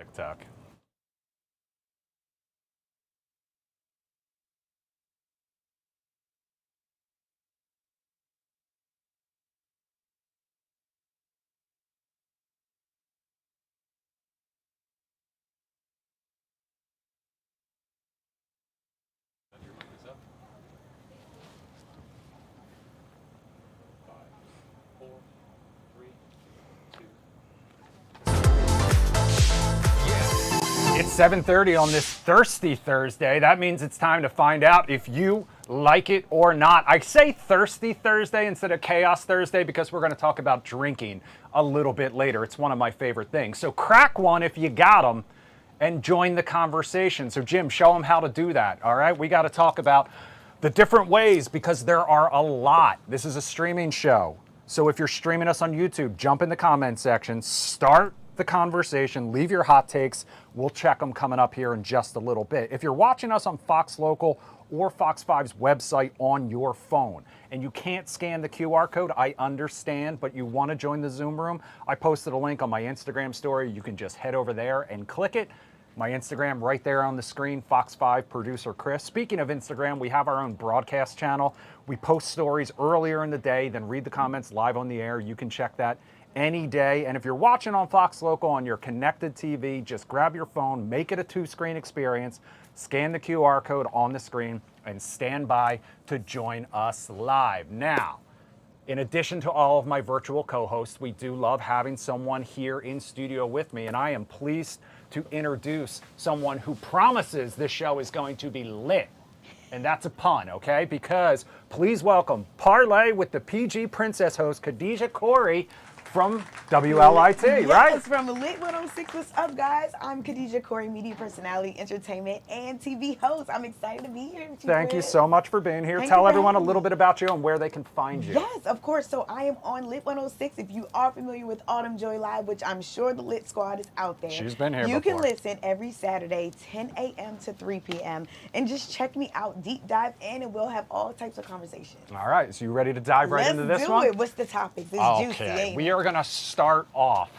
TikTok. It's 7:30 on this Thirsty Thursday. That means it's time to find out if you like it or not. I say Thirsty Thursday instead of Chaos Thursday because we're going to talk about drinking a little bit later. It's one of my favorite things. So crack one if you got them and join the conversation. So Jim, show them how to do that. All right, we got to talk about the different ways because there are a lot. This is a streaming show. So if you're streaming us on YouTube, jump in the comment section, start the conversation, leave your hot takes. We'll check them coming up here in just a little bit. If you're watching us on Fox Local or Fox 5's website on your phone and you can't scan the QR code, I understand, but you want to join the Zoom room, I posted a link on my Instagram story. You can just head over there and click it. My Instagram right there on the screen, Fox 5 producer Chris. Speaking of Instagram, we have our own broadcast channel. We post stories earlier in the day, then read the comments live on the air. You can check that any day. And if you're watching on Fox Local on your connected TV, just grab your phone, make it a two-screen experience, scan the QR code on the screen, and stand by to join us live. Now, in addition to all of my virtual co-hosts, we do love having someone here in studio with me, and I am pleased to introduce someone who promises this show is going to be lit. And that's a pun, okay? Because please welcome Parlay with the PG Princess host, Khadijah Corey, from WLIT, yes, right? Yes, from Lit 106. What's up, guys? I'm Khadijah Corey, media personality, entertainment, and TV host. I'm excited to be here with you. Thank you so much for being here. Thank Tell you for everyone a having little me. bit about you and where they can find you. Yes, of course. So I am on Lit 106. If you are familiar with Autumn Joy Live, which I'm sure the Lit Squad is out there. She's been here You before. can listen every Saturday, 10 a.m. to 3 p.m. and just check me out, deep dive in, and we'll have all types of conversations. All right, so you ready to dive right into this Let's one? do it. What's the topic? This is juicy, ain't We it? are going to start off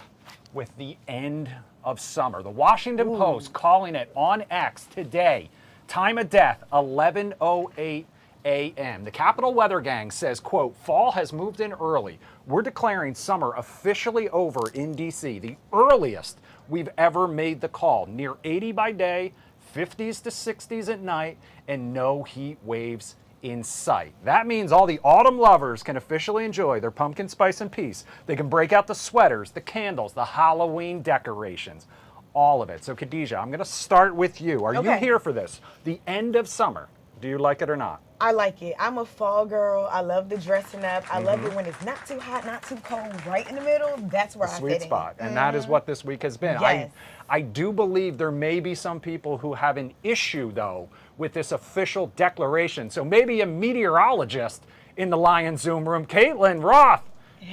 with the end of summer. The Washington Post calling it on X today. Time of death, 11:08 a.m. The Capital Weather Gang says, quote, fall has moved in early. We're declaring summer officially over in D.C., the earliest we've ever made the call. Near 80 by day, 50s to 60s at night, and no heat waves in sight. That means all the autumn lovers can officially enjoy their pumpkin spice and peace. They can break out the sweaters, the candles, the Halloween decorations, all of it. So Khadijah, I'm going to start with you. Are you Okay. here for this? The end of summer. Do you like it or not? I like it. I'm a fall girl. I love the dressing up. I love it when it's not too hot, not too cold, right in the middle. That's where I Sweet fit spot. And that is what this week has been. Yes. I do believe there may be some people who have an issue, though, with this official declaration. So maybe a meteorologist in the Lion Zoom room, Caitlin Roth,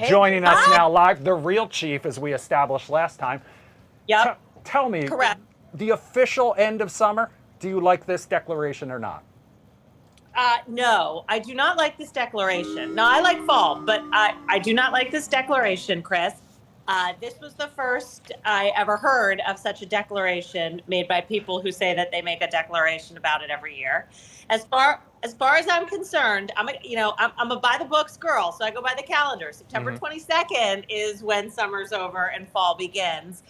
joining us now live, the real chief, as we established last time. Yep. Tell me, Correct. the official end of summer, do you like this declaration or not? No, I do not like this declaration. No, I like fall, but I do not like this declaration, Chris. This was the first I ever heard of such a declaration made by people who say that they make a declaration about it every year. As far as I'm concerned, I'm a by the books girl, so I go by the calendar. September 22nd is when summer's over and fall begins.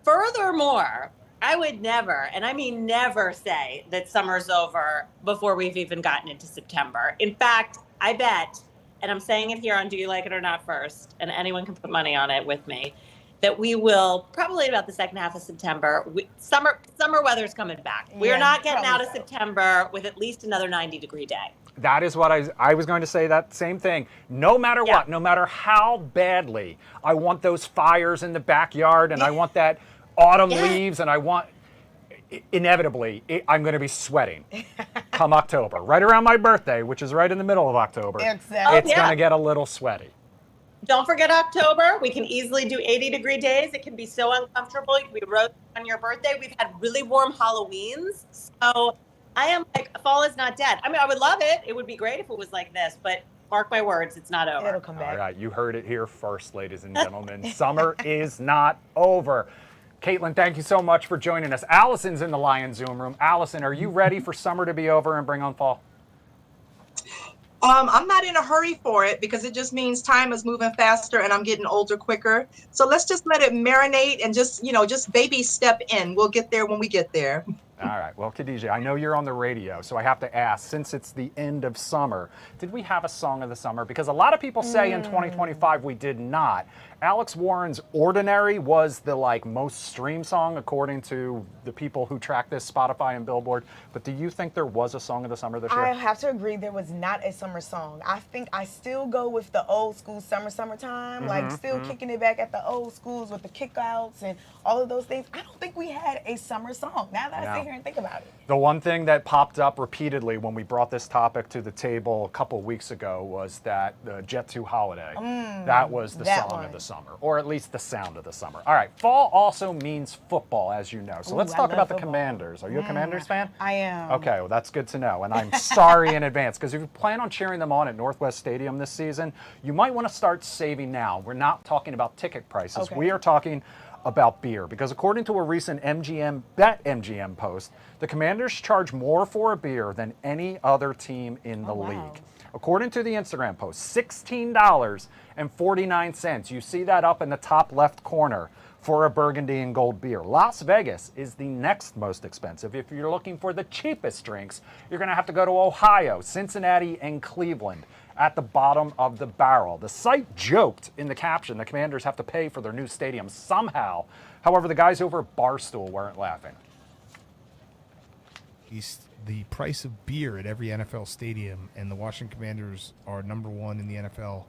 Furthermore, I would never, and I mean never, say that summer's over before we've even gotten into September. In fact, I bet, and I'm saying it here on Do You Like It or Not first, and anyone can put money on it with me, that we will, probably about the second half of September, summer weather's coming back. We are not getting out of September with at least another 90-degree day. That is what I was going to say, that same thing. No matter what, no matter how badly, I want those fires in the backyard and I want that autumn leaves, and I want, inevitably, I'm going to be sweating come October. Right around my birthday, which is right in the middle of October. Exactly. It's going to get a little sweaty. Don't forget October. We can easily do 80-degree days. It can be so uncomfortable. You can be roasted on your birthday. We've had really warm Halloweens. So I am like, fall is not dead. I mean, I would love it. It would be great if it was like this, but mark my words, it's not over. It'll come back. All right, you heard it here first, ladies and gentlemen. Summer is not over. Caitlin, thank you so much for joining us. Allison's in the Lion Zoom room. Allison, are you ready for summer to be over and bring on fall? I'm not in a hurry for it because it just means time is moving faster and I'm getting older quicker. So let's just let it marinate and just baby step in. We'll get there when we get there. All right. Well, Khadijah, I know you're on the radio, so I have to ask, since it's the end of summer, did we have a song of the summer? Because a lot of people say in 2025 we did not. Alex Warren's Ordinary was the most streamed song according to the people who track this, Spotify and Billboard. But do you think there was a song of the summer this year? I have to agree there was not a summer song. I think I still go with the old school summertime, still kicking it back at the old schools with the kickouts and all of those things. I don't think we had a summer song. Now that I sit here and think about it. The one thing that popped up repeatedly when we brought this topic to the table a couple weeks ago was that the Jet 2 Holiday. That was the song of the summer, or at least the sound of the summer. All right, fall also means football, as you know. So let's talk about the Commanders. Are you a Commanders fan? I am. Okay, well, that's good to know. And I'm sorry in advance, because if you plan on cheering them on at Northwest Stadium this season, you might want to start saving now. We're not talking about ticket prices. Okay. We are talking about beer, because according to a recent BetMGM post, the Commanders charge more for a beer than any other team in the league. According to the Instagram post, $16.49. You see that up in the top left corner for a burgundy and gold beer. Las Vegas is the next most expensive. If you're looking for the cheapest drinks, you're going to have to go to Ohio, Cincinnati, and Cleveland at the bottom of the barrel. The site joked in the caption the Commanders have to pay for their new stadium somehow. However, the guys over at Barstool weren't laughing. The price of beer at every NFL stadium, and the Washington Commanders are number one in the NFL.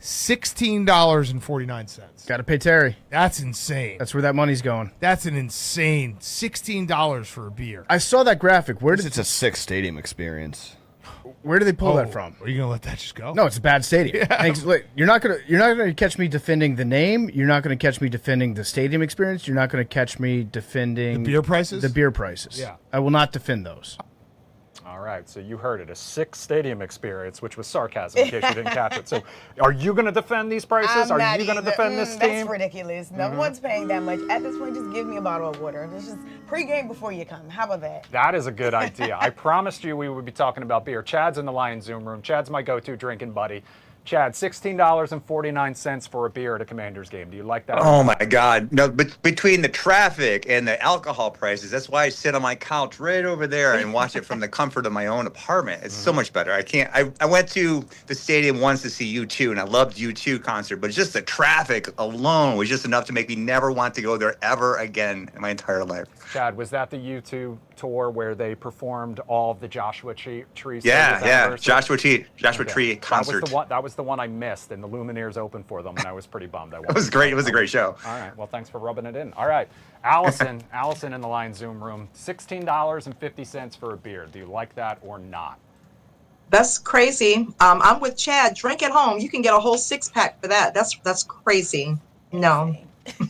$16.49. Got to pay Terry. That's insane. That's where that money's going. That's an insane $16 for a beer. I saw that graphic. It's a 6 stadium experience. Where do they pull that from? Are you gonna let that just go? No, it's a bad stadium. Yeah. Thanks. Look, you're not gonna catch me defending the name. You're not gonna catch me defending the stadium experience. You're not gonna catch me defending The beer prices? The beer prices. Yeah. I will not defend those. All right, so you heard it, a 6 stadium experience, which was sarcasm in case you didn't catch it. So are you going to defend these prices? Are you going to defend this team? That's ridiculous. No one's paying that much. At this point, just give me a bottle of water. It's just pregame before you come. How about that? That is a good idea. I promised you we would be talking about beer. Chad's in the Lion Zoom room. Chad's my go-to drinking buddy. Chad, $16.49 for a beer at a Commanders game. Do you like that? Oh my God! No, but between the traffic and the alcohol prices, that's why I sit on my couch right over there and watch it from the comfort of my own apartment. It's so much better. I went to the stadium once to see U2, and I loved U2 concert, but just the traffic alone was just enough to make me never want to go there ever again in my entire life. Chad, was that the U2 tour where they performed all of the Joshua Tree? Yeah, Joshua Tree concert. That was the one I missed, and the Lumineers opened for them, and I was pretty bummed. It was great. It was a great show. All right. Well, thanks for rubbing it in. All right. Allison in the Lion Zoom room, $16.50 for a beer. Do you like that or not? That's crazy. I'm with Chad. Drink at home. You can get a whole 6-pack for that. That's crazy. No.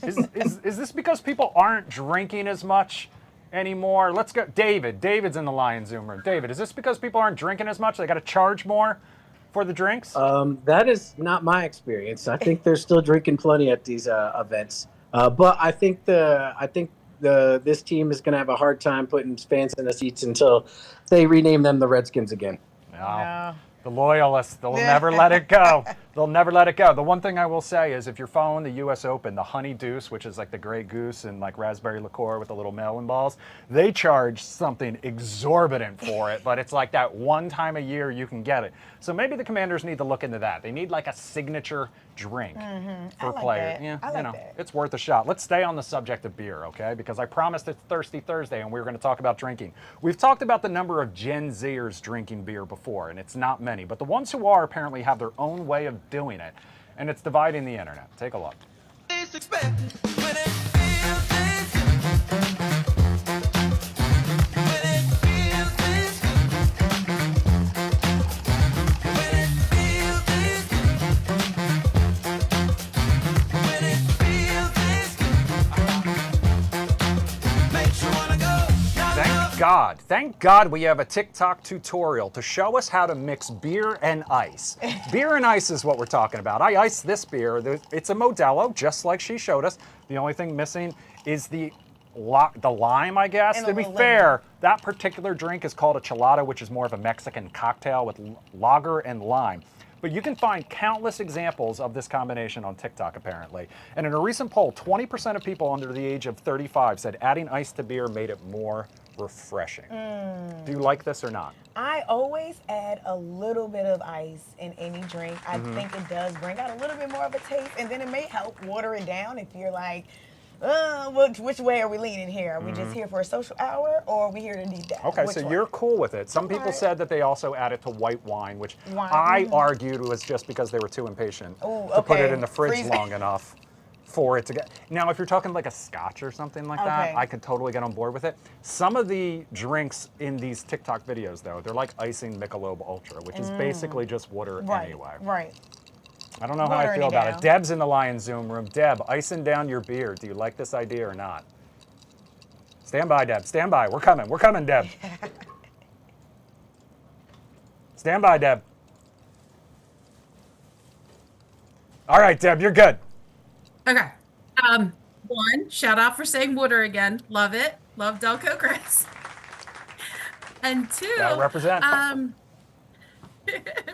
Is this because people aren't drinking as much anymore? Let's go. David's in the Lion Zoom room. David, is this because people aren't drinking as much? They got to charge more for the drinks? That is not my experience. I think they're still drinking plenty at these events. But I think this team is going to have a hard time putting fans in the seats until they rename them the Redskins again. No. The loyalists, they'll never let it go. They'll never let it go. The one thing I will say is if you're following the U.S. Open, the Honey Deuce, which is like the Grey Goose and like raspberry liqueur with the little melon balls, they charge something exorbitant for it, but it's like that one time a year you can get it. So maybe the Commanders need to look into that. They need like a signature drink for players. That. Yeah, I like that. It's worth a shot. Let's stay on the subject of beer, okay? Because I promised it's Thirsty Thursday and we were going to talk about drinking. We've talked about the number of Gen Zers drinking beer before, and it's not many, but the ones who are apparently have their own way of doing it, and it's dividing the internet. Take a look. Thank God we have a TikTok tutorial to show us how to mix beer and ice. Beer and ice is what we're talking about. I iced this beer. It's a Modelo, just like she showed us. The only thing missing is the lime, I guess. And To be lemon. fair, that particular drink is called a chelada, which is more of a Mexican cocktail with lager and lime. But you can find countless examples of this combination on TikTok, apparently. And in a recent poll, 20% of people under the age of 35 said adding ice to beer made it more refreshing. Do you like this or not? I always add a little bit of ice in any drink. I think it does bring out a little bit more of a taste, and then it may help water it down if you're like, which way are we leaning here? Are we just here for a social hour, or are we here to need that? Okay, Which so one? you're cool with it. Some people said that they also added to white wine, which I argued was just because they were too impatient to put it in the fridge long enough for it to get. Now, if you're talking like a scotch or something like that, I could totally get on board with it. Some of the drinks in these TikTok videos, though, they're like icing Michelob Ultra, which is basically just water anyway. Right. I don't know how I feel about it. Deb's in the Lion Zoom room. Deb, icing down your beer. Do you like this idea or not? Stand by, Deb. Stand by. We're coming. We're coming, Deb. Stand by, Deb. All right, Deb, you're good. Okay. One, shout out for saying water again. Love it. Love Delco Chris. And two, Gotta represent.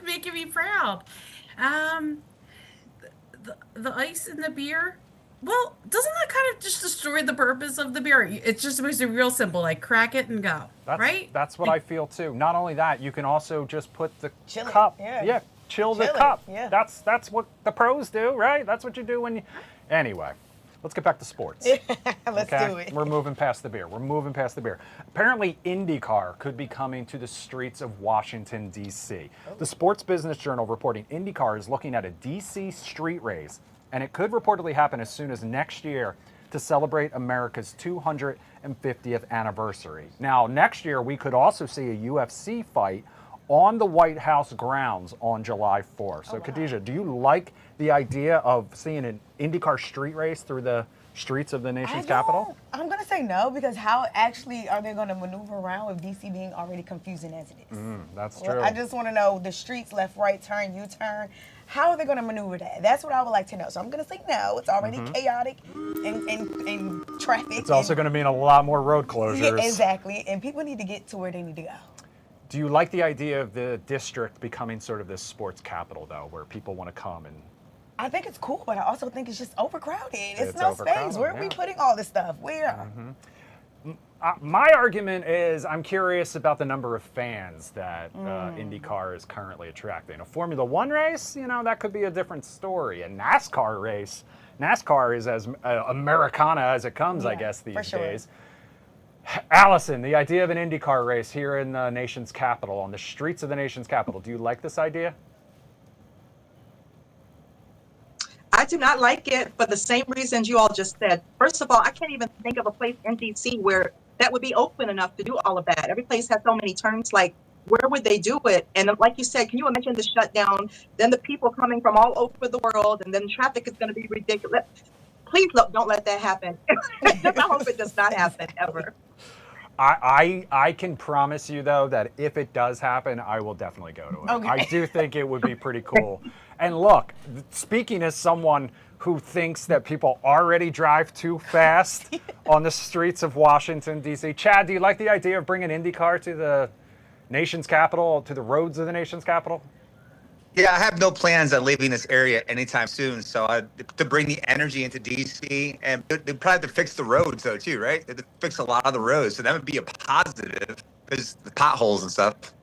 making me proud. The ice in the beer, well, doesn't that kind of just destroy the purpose of the beer? It's just supposed to be real simple, like crack it and go, right? That's what I feel too. Not only that, you can also just put the Chill it, cup. yeah. Chill the Chill it, cup. yeah. That's what the pros do, right? That's what you do when you. Anyway, let's get back to sports. Let's do it. We're moving past the beer. Apparently, IndyCar could be coming to the streets of Washington, D.C. The Sports Business Journal reporting IndyCar is looking at a D.C. street race, and it could reportedly happen as soon as next year to celebrate America's 250th anniversary. Now, next year, we could also see a UFC fight on the White House grounds on July 4th. So, Khadijah, do you like the idea of seeing an IndyCar street race through the streets of the nation's capital? I'm going to say no, because how actually are they going to maneuver around with DC being already confusing as it is? That's true. I just want to know the streets, left, right, turn, U-turn. How are they going to maneuver that? That's what I would like to know. So I'm going to say no. It's already chaotic and traffic. It's also going to mean a lot more road closures. Yeah, exactly. And people need to get to where they need to go. Do you like the idea of the district becoming sort of this sports capital, though, where people want to come and... I think it's cool, but I also think it's just overcrowded. It's no overcrowded, space. Where are we putting all this stuff? Where? My argument is I'm curious about the number of fans that IndyCar is currently attracting. A Formula One race, that could be a different story. A NASCAR race, NASCAR is as Americana as it comes, I guess, these days. Allison, the idea of an IndyCar race here in the nation's capital, on the streets of the nation's capital, do you like this idea? I do not like it for the same reasons you all just said. First of all, I can't even think of a place in DC where that would be open enough to do all of that. Every place has so many turns, like where would they do it? And like you said, can you imagine the shutdown, then the people coming from all over the world, and then traffic is going to be ridiculous. Please don't let that happen. I hope it does not happen ever. I can promise you, though, that if it does happen, I will definitely go to it. Okay. I do think it would be pretty cool. And look, speaking as someone who thinks that people already drive too fast on the streets of Washington, D.C., Chad, do you like the idea of bringing IndyCar to the nation's capital, to the roads of the nation's capital? Yeah, I have no plans on leaving this area anytime soon. So to bring the energy into DC, and they probably have to fix the roads though too, right? They have to fix a lot of the roads, so that would be a positive because the potholes and stuff.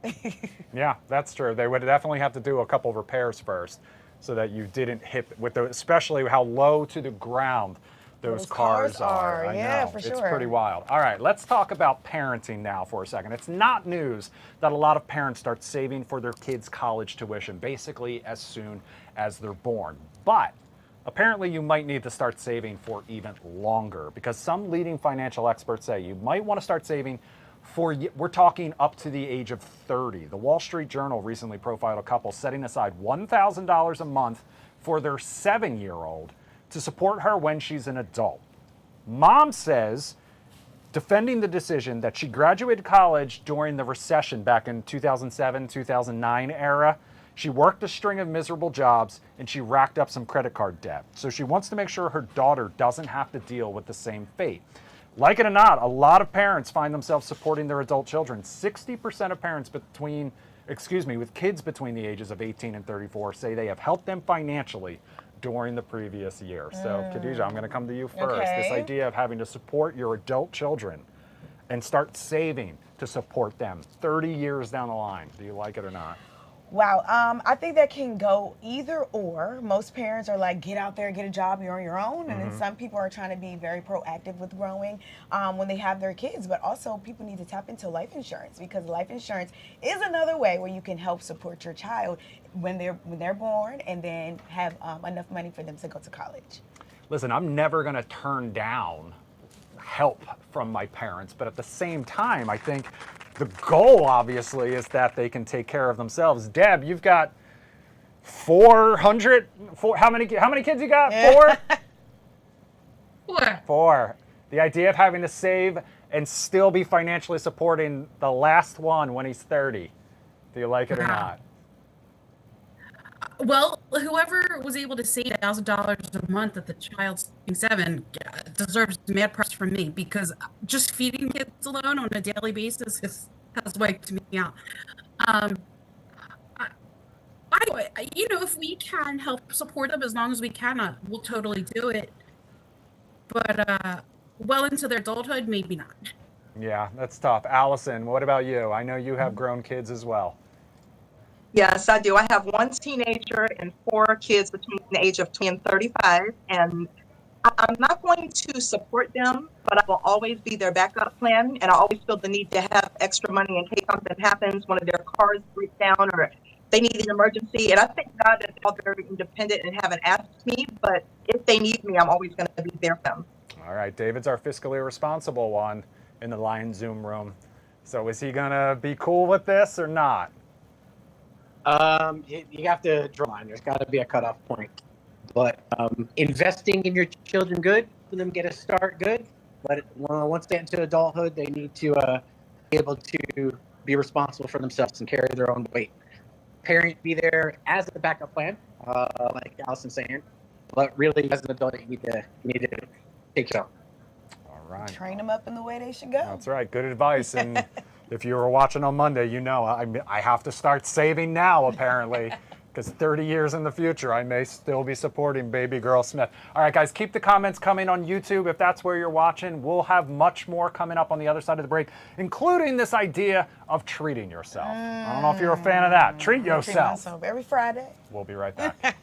Yeah, that's true. They would definitely have to do a couple of repairs first, so that you didn't hit with especially how low to the ground those cars are. I yeah, know. for sure. It's pretty wild. All right, let's talk about parenting now for a second. It's not news that a lot of parents start saving for their kids' college tuition basically as soon as they're born. But apparently you might need to start saving for even longer, because some leading financial experts say you might want to start saving we're talking up to the age of 30. The Wall Street Journal recently profiled a couple setting aside $1,000 a month for their 7-year-old to support her when she's an adult. Mom says defending the decision that she graduated college during the recession back in 2007, 2009 era. She worked a string of miserable jobs and she racked up some credit card debt. So she wants to make sure her daughter doesn't have to deal with the same fate. Like it or not, a lot of parents find themselves supporting their adult children. 60% of parents with kids between the ages of 18 and 34 say they have helped them financially during the previous year. So, Khadijah, I'm going to come to you first. Okay. This idea of having to support your adult children and start saving to support them 30 years down the line. Do you like it or not? Wow, I think that can go either or. Most parents are like, get out there, get a job, you're on your own. And then some people are trying to be very proactive with growing when they have their kids. But also people need to tap into life insurance, because life insurance is another way where you can help support your child when they're born, and then have enough money for them to go to college. Listen, I'm never going to turn down help from my parents, but at the same time, I think the goal, obviously, is that they can take care of themselves. Deb, you've got 400. How many kids you got? Four? Four. The idea of having to save and still be financially supporting the last one when he's 30. Do you like it or not? Well, whoever was able to save $1,000 a month at the child's 7 deserves mad props from me, because just feeding kids alone on a daily basis has wiped me out. If we can help support them as long as we can, we'll totally do it. But well into their adulthood, maybe not. Yeah, that's tough. Allison, what about you? I know you have grown kids as well. Yes, I do. I have one teenager and 4 kids between the age of 20 and 35. And I'm not going to support them, but I will always be their backup plan. And I always feel the need to have extra money in case something happens, one of their cars breaks down, or they need an emergency. And I thank God that they're all very independent and haven't asked me, but if they need me, I'm always going to be there for them. All right, David's our fiscally responsible one in the Lion Zoom room. So is he going to be cool with this or not? You have to draw a line. There's got to be a cutoff point. But investing in your children good, for them get a start good. But once they get into adulthood, they need to be able to be responsible for themselves and carry their own weight. Parent be there as a backup plan, like Allison's saying. But really, as an adult, you need to take care of. All right. Train them up in the way they should go. That's right. Good advice. And if you were watching on Monday, you know I have to start saving now, apparently, because 30 years in the future, I may still be supporting baby girl Smith. All right, guys, keep the comments coming on YouTube if that's where you're watching. We'll have much more coming up on the other side of the break, including this idea of treating yourself. I don't know if you're a fan of that. Treat yourself. Treat myself every Friday. We'll be right back.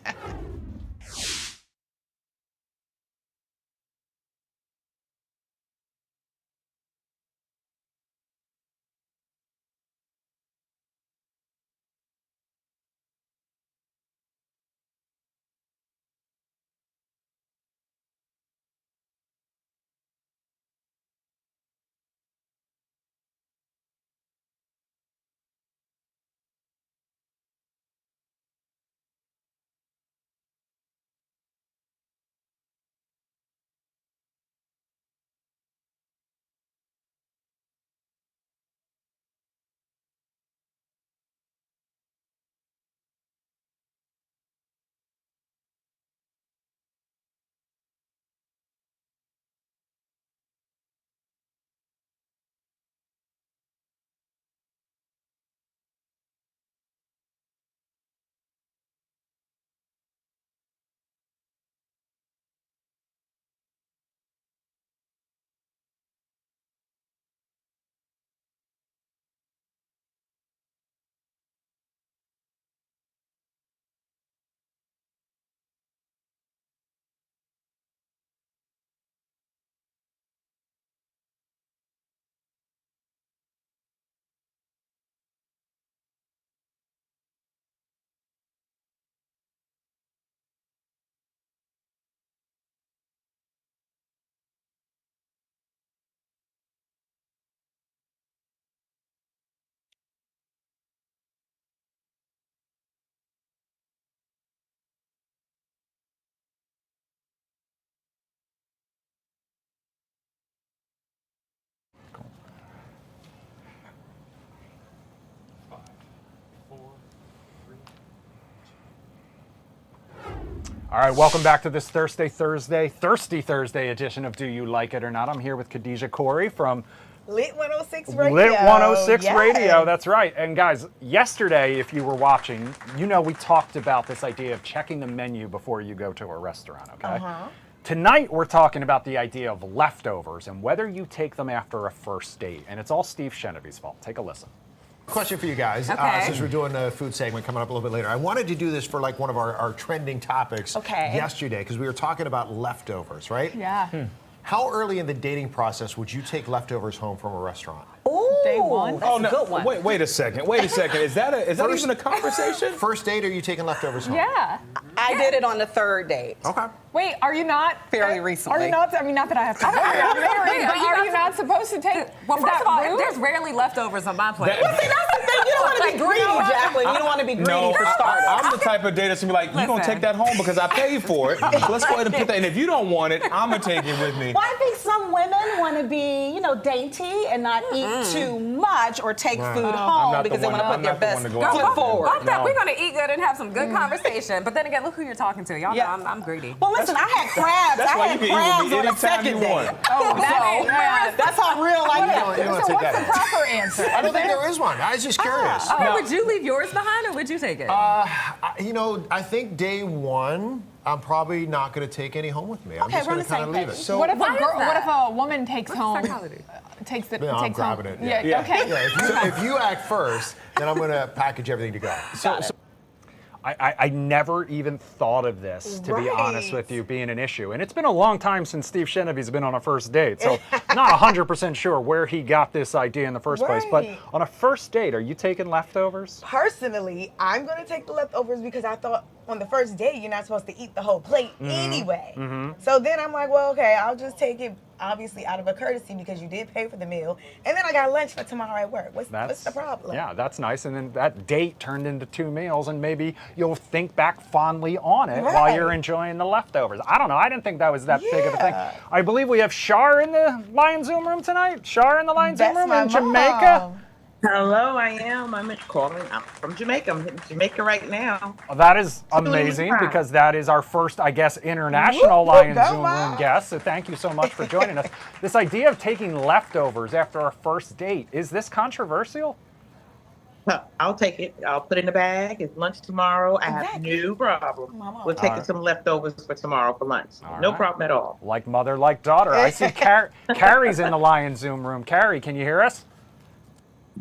All right, welcome back to this Thirsty Thursday edition of Do You Like It or Not? I'm here with Khadijah Corey from Lit 106 Radio. Lit 106 Yes. Radio, that's right. And guys, yesterday, if you were watching, you know we talked about this idea of checking the menu before you go to a restaurant, okay? Tonight, we're talking about the idea of leftovers and whether you take them after a first date. And it's all Steve Shenavy's fault. Take a listen. Question for you guys. Okay. Since we're doing a food segment coming up a little bit later, I wanted to do this for like one of our trending topics yesterday because we were talking about leftovers, right? Yeah. How early in the dating process would you take leftovers home from a restaurant? Day one. That's a good one. Wait a second. Is that even a conversation? First date, are you taking leftovers home? Yeah. I did it on the third date. Okay. Wait, are you not? Fairly recently. Are you not? I mean, not that I have to. I'm married, but are you not supposed to take? Well, is first that of all, rude? there's rarely leftovers on my plate. Well, see, that's the thing. You don't want to be greedy, Jacqueline. You don't want to be greedy for starters. I'm the type of date that's gonna be like, you gonna take that home because I paid for it. Let's go ahead and put that. And if you don't want it, I'm gonna take it with me. Well, I think some women want to be, dainty and not eat too much or take food home because they want to put their best foot forward. Fuck that. We're gonna eat good and have some good conversation. But then again, look who you're talking to. Y'all know I'm greedy. Well, listen, I had crabs. That's why I you had can crabs eat with me on the anytime second you day. want. That's how real I am. You don't So take what's that the proper answer? I don't think there is one. I was just curious. Would you leave yours behind or would you take it? I think day one, I'm probably not going to take any home with me. I'm just going to kind of leave it. So What if a woman takes home? Takes it. I'm takes grabbing home. it. Yeah. Okay. Yeah, if you act first, then I'm going to package everything to go. I never even thought of this, to be honest with you, being an issue. And it's been a long time since Steve Shenavy's been on a first date, so not 100% sure where he got this idea in the first place. But on a first date, are you taking leftovers? Personally, I'm going to take the leftovers because I thought on the first date, you're not supposed to eat the whole plate anyway. So then I'm like, well, okay, I'll just take it, obviously, out of a courtesy because you did pay for the meal. And then I got lunch for tomorrow at work. What's the problem? Yeah, that's nice. And then that date turned into 2 meals, and maybe you'll think back fondly on it while you're enjoying the leftovers. I don't know. I didn't think that was that big of a thing. I believe we have Shar in the Lion Zoom room tonight. Shar in the Lion Zoom room in Jamaica. Hello, I am. I'm from Jamaica. I'm in Jamaica right now. Well, that is amazing because that is our first, I guess, international Lion Zoom room guest. So thank you so much for joining us. This idea of taking leftovers after our first date, is this controversial? I'll take it. I'll put it in a bag. It's lunch tomorrow. I have no problem. We'll take some leftovers for tomorrow for lunch. No problem at all. Like mother, like daughter. I see Carrie's in the Lion Zoom room. Carrie, can you hear us?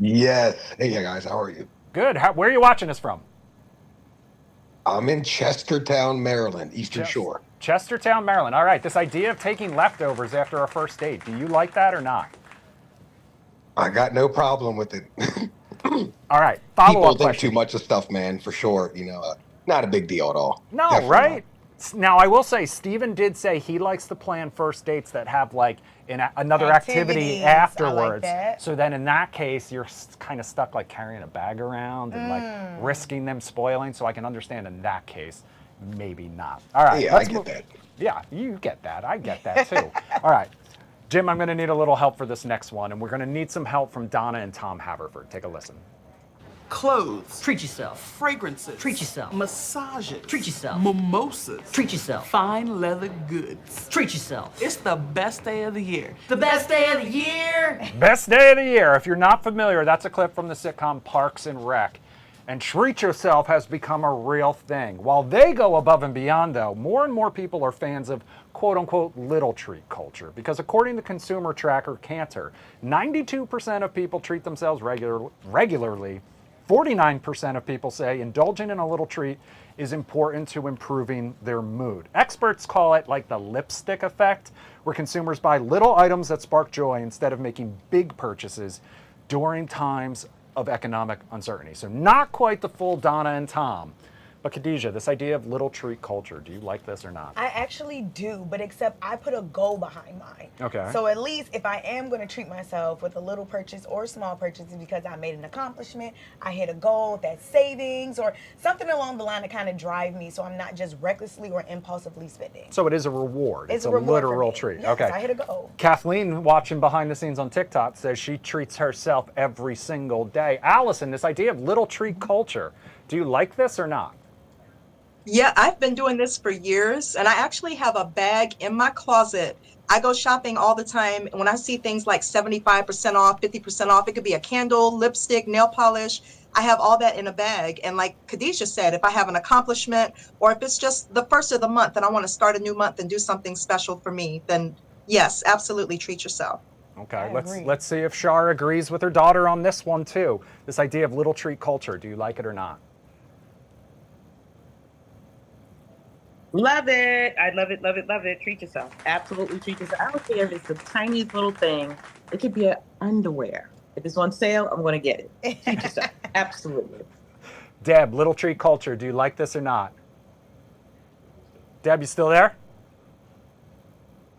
Yes. Hey, guys, how are you? Good. Where are you watching us from? I'm in Chestertown, Maryland, Eastern Shore. Chestertown, Maryland. All right. This idea of taking leftovers after a first date, do you like that or not? I got no problem with it. All right. People think too much of stuff, man, for sure. Not a big deal at all. No, Definitely right? Now, I will say, Steven did say he likes to plan first dates that have like another activity afterwards. So then in that case, you're kind of stuck like carrying a bag around and like risking them spoiling. So I can understand in that case, maybe not. All right. Yeah, I get that. Yeah, you get that. I get that too. All right. Jim, I'm going to need a little help for this next one, and we're going to need some help from Donna and Tom Haverford. Take a listen. Clothes. Treat yourself. Fragrances. Treat yourself. Massages. Treat yourself. Mimosas. Treat yourself. Fine leather goods. Treat yourself. It's the best day of the year. The best day of the year. Best day of the year. If you're not familiar, that's a clip from the sitcom Parks and Rec. And treat yourself has become a real thing. While they go above and beyond, though, more and more people are fans of quote-unquote little treat culture. Because according to consumer tracker Cantor, 92% of people treat themselves regularly. 49% of people say indulging in a little treat is important to improving their mood. Experts call it like the lipstick effect, where consumers buy little items that spark joy instead of making big purchases during times of economic uncertainty. So not quite the full Donna and Tom. But Khadijah, this idea of little treat culture, do you like this or not? I actually do, but except I put a goal behind mine. Okay. So at least if I am going to treat myself with a little purchase or small purchase, because I made an accomplishment, I hit a goal, that's savings or something along the line to kind of drive me so I'm not just recklessly or impulsively spending. So it is a reward. It's a reward for literal me. treat. Yes, okay. I hit a goal. Kathleen, watching behind the scenes on TikTok, says she treats herself every single day. Allison, this idea of little treat culture, do you like this or not? Yeah, I've been doing this for years, and I actually have a bag in my closet. I go shopping all the time. When I see things like 75% off, 50% off, it could be a candle, lipstick, nail polish. I have all that in a bag. And like Khadijah said, if I have an accomplishment or if it's just the first of the month and I want to start a new month and do something special for me, then yes, absolutely treat yourself. Okay, let's see if Shar agrees with her daughter on this one too. This idea of little treat culture. Do you like it or not? Love it. I love it, love it, love it. Treat yourself. Absolutely treat yourself. I don't care if it's the tiniest little thing. It could be an underwear. If it's on sale, I'm going to get it. Treat yourself. Absolutely. Deb, little treat culture. Do you like this or not? Deb, you still there?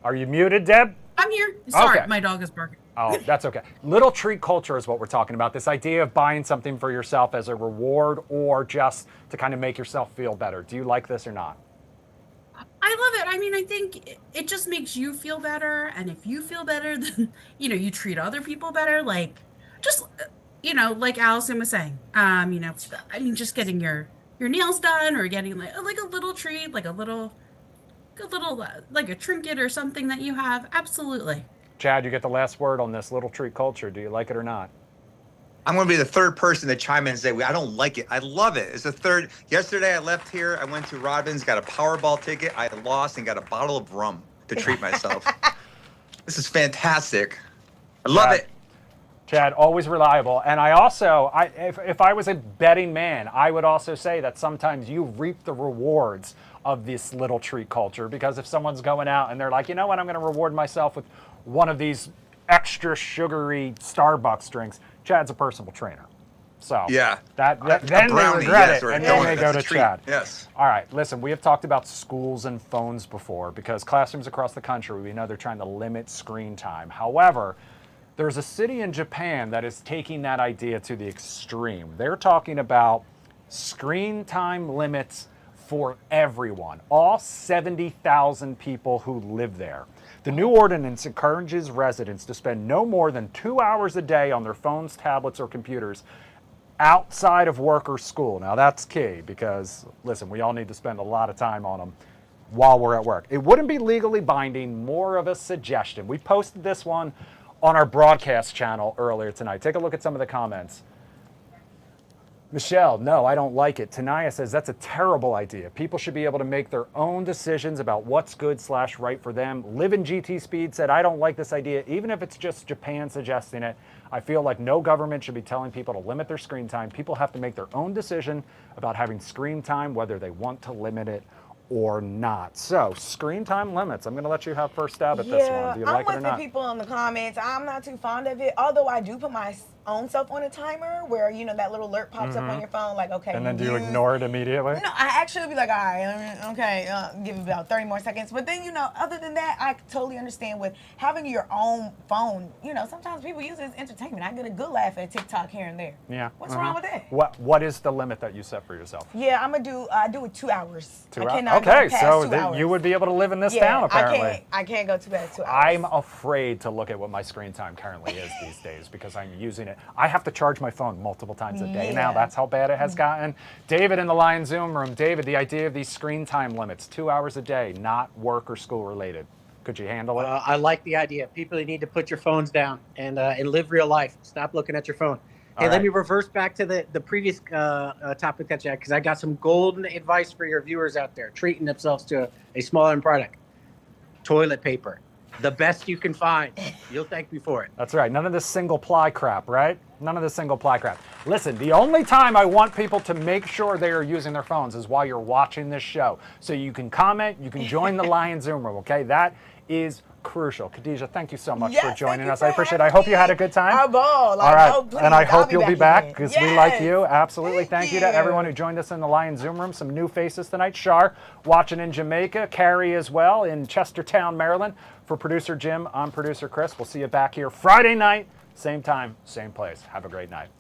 Are you muted, Deb? I'm here. Sorry, Okay. my dog is barking. Oh, that's okay. Little treat culture is what we're talking about. This idea of buying something for yourself as a reward or just to kind of make yourself feel better. Do you like this or not? I love it. I mean, I think it just makes you feel better. And if you feel better, then, you treat other people better. Like, just, like Allison was saying, I mean, just getting your nails done or getting like a little treat, like a little, like a trinket or something that you have. Absolutely. Chad, you get the last word on this little treat culture. Do you like it or not? I'm going to be the third person to chime in and say, I don't like it. I love it. It's the third. Yesterday I left here. I went to Robin's, got a Powerball ticket. I lost and got a bottle of rum to treat myself. This is fantastic. I love it. Chad, always reliable. And I also, if I was a betting man, I would also say that sometimes you reap the rewards of this little treat culture, because if someone's going out and they're like, you know what, I'm going to reward myself with one of these extra sugary Starbucks drinks, Chad's a personal trainer. So yeah, then brownie, they regret yes, it, or a and then donut, they go that's to a treat. Chad. Yes. All right, listen, we have talked about schools and phones before, because classrooms across the country, we know they're trying to limit screen time. However, there's a city in Japan that is taking that idea to the extreme. They're talking about screen time limits for everyone, all 70,000 people who live there. The new ordinance encourages residents to spend no more than 2 hours a day on their phones, tablets, or computers outside of work or school. Now that's key, because listen, we all need to spend a lot of time on them while we're at work. It wouldn't be legally binding, more of a suggestion. We posted this one on our broadcast channel earlier tonight. Take a look at some of the comments. Michelle, no, I don't like it. Tanaya says that's a terrible idea. People should be able to make their own decisions about what's good/right for them. Live in GT Speed said, I don't like this idea, even if it's just Japan suggesting it. I feel like no government should be telling people to limit their screen time. People have to make their own decision about having screen time, whether they want to limit it or not. So, screen time limits. I'm going to let you have first stab at this one. Do you like it or I'm not? with the people in the comments. I'm not too fond of it, although I do put my own self on a timer where, that little alert pops up on your phone, like, okay. And then do you ignore it immediately? No, I actually be like, all right, okay, give it about 30 more seconds. But then, other than that, I totally understand with having your own phone. Sometimes people use it as entertainment. I get a good laugh at TikTok here and there. Yeah. What's wrong with that? What is the limit that you set for yourself? Yeah, I do it 2 hours. 2 I hours? cannot Okay, go past so 2 hours. you would be able to live in this town, apparently. I can't go past 2 hours. I'm afraid to look at what my screen time currently is these days, because I'm using it. I have to charge my phone multiple times a day now. That's how bad it has gotten. David in the Lion Zoom room. David, the idea of these screen time limits, 2 hours a day, not work or school related. Could you handle it? I like the idea. People, you need to put your phones down and live real life. Stop looking at your phone. Hey, let me reverse back to the previous topic that you had, because I got some golden advice for your viewers out there treating themselves to a smaller product. Toilet paper. The best you can find. You'll thank me for it. That's right. None of this single ply crap, right? None of this single ply crap. Listen, the only time I want people to make sure they are using their phones is while you're watching this show. So you can comment, you can join the Lion Zoom room, okay? That is crucial. Khadijah, thank you so much for joining us. I appreciate it. I hope you had a good time. I ball. All right. And I hope you'll be back, because we like Yes. you. Absolutely. Thank you to everyone who joined us in the Lion Zoom room. Some new faces tonight. Shar watching in Jamaica. Carrie as well in Chestertown, Maryland. For producer Jim, I'm producer Chris. We'll see you back here Friday night, same time, same place. Have a great night.